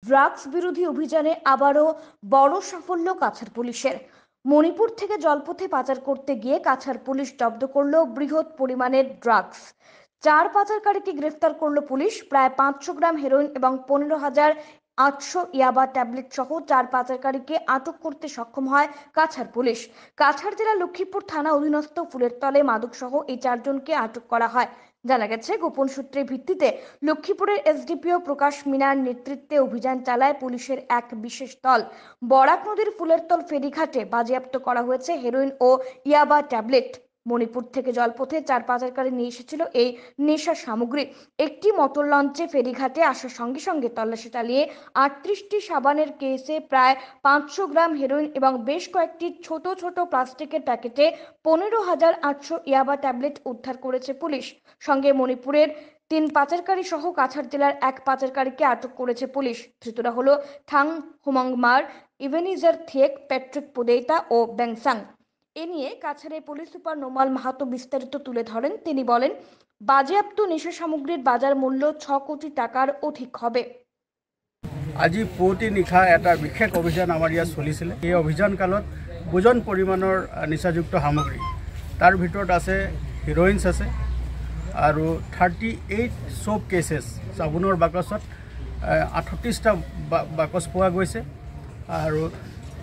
Drugs বিরোধী অভিযানে আবারও বড় সাফল্য কাছাড় পুলিশের। মণিপুর থেকে জলপথে পাচার করতে গিয়ে কাছাড় পুলিশ জব্দ করলো বৃহৎ পরিমাণের ড্রাগস। 4 পাচারকারীকে গ্রেফতার করলো পুলিশ। প্রায় 500 গ্রাম হেরোইন এবং 15,800 ইয়াবা ট্যাবলেট সহ 4 পাচারকারীকে আটক করতে সক্ষম হয় কাছাড় পুলিশ। কাছাড় জেলা লক্ষ্মীপুর থানা অধীনস্থ ফুলেরতলে মাদক সহ এই 4 জনকে আটক করা হয়। জানা গেছে, গোপন সূত্রের ভিত্তিতে লক্ষ্মীপুরের এসডিপিও প্রকাশ মিনার নেতৃত্বে অভিযান চালায় পুলিশের এক বিশেষ দল। বরাক নদীর ফুলেরতল ফেরিঘাটে বাজেয়াপ্ত করা হয়েছে হেরোইন ও ইয়াবা ট্যাবলেট। মণিপুর থেকে জলপথে 4 পাচারকারী নিয়ে এসেছিল এই নেশা সামগ্রী। একটি মোটর লঞ্চে ফেরিঘাটে আসার সঙ্গে সঙ্গে তল্লাশি চালিয়ে 38টি সাবানের কেসে প্রায় 500 গ্রাম হেরোইন এবং বেশ কয়েকটি ছোট ছোট প্লাস্টিকের প্যাকেটে 15,800 ইয়াবা ট্যাবলেট উদ্ধার করেছে পুলিশ। সঙ্গে মণিপুরের 3 পাচারকারী সহ কাছাড় জেলার 1 পাচারকারীকে আটক করেছে পুলিশ। ধৃতরা হলো থাং হুমাংমার, ইভেনিজার থিয়েক, প্যাট্রিক পোদেইতা ও ব্যাংসাং। এ নিয়ে কাছাড়ের পুলিশ সুপার নোমাল মাহাতো বিস্তারিত তুলে ধরেন। তিনি বলেন, বাজেয়াপ্ত নেশা সামগ্রীর বাজার মূল্য 6 কোটি টাকার অধিক হবে। আজি পুৱতি নিশা এটা বিশেষ অভিযান আমাৰ ইয়াত চলিছিলে। এই অভিযান কালত ওজন পৰিমাণৰ নিচাযুক্ত সামগ্ৰী, তাৰ ভিতৰত আছে হিৰইনছ আছে আৰু 38 সোপ কেছেছ, চাবোনৰ বাকচত 38টা বাকচ পোৱা গৈছে। আৰু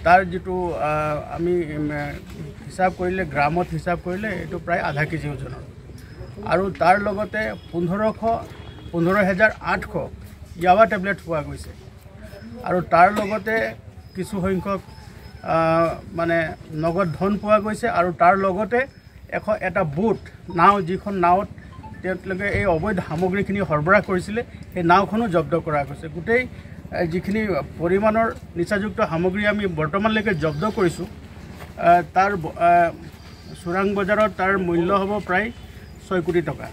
তাৰ যিটো আমি হিচাপ কৰিলে, গ্ৰামত হিচাপ কৰিলে এইটো প্ৰায় আধা কেজি ওজনৰ। আৰু তাৰ লগতে 15,800 ইয়াবা টেবলেট পোৱা গৈছে। আৰু তাৰ লগতে কিছু সংখ্যক মানে নগদ ধন পোৱা গৈছে। আৰু তাৰ লগতে এটা বুট নাও, যিখন নাৱত তেওঁলোকে এই অবৈধ সামগ্ৰীখিনি সৰবৰাহ কৰিছিলে, সেই নাওখনো জব্দ কৰা গৈছে। গোটেই যিখিনি পৰিমাণৰ নিচাযুক্ত সামগ্ৰী আমি বৰ্তমানলৈকে জব্দ কৰিছোঁ, তাৰ চোৰাং বজাৰত তাৰ মূল্য হ'ব প্ৰায় 6 কোটি টকা।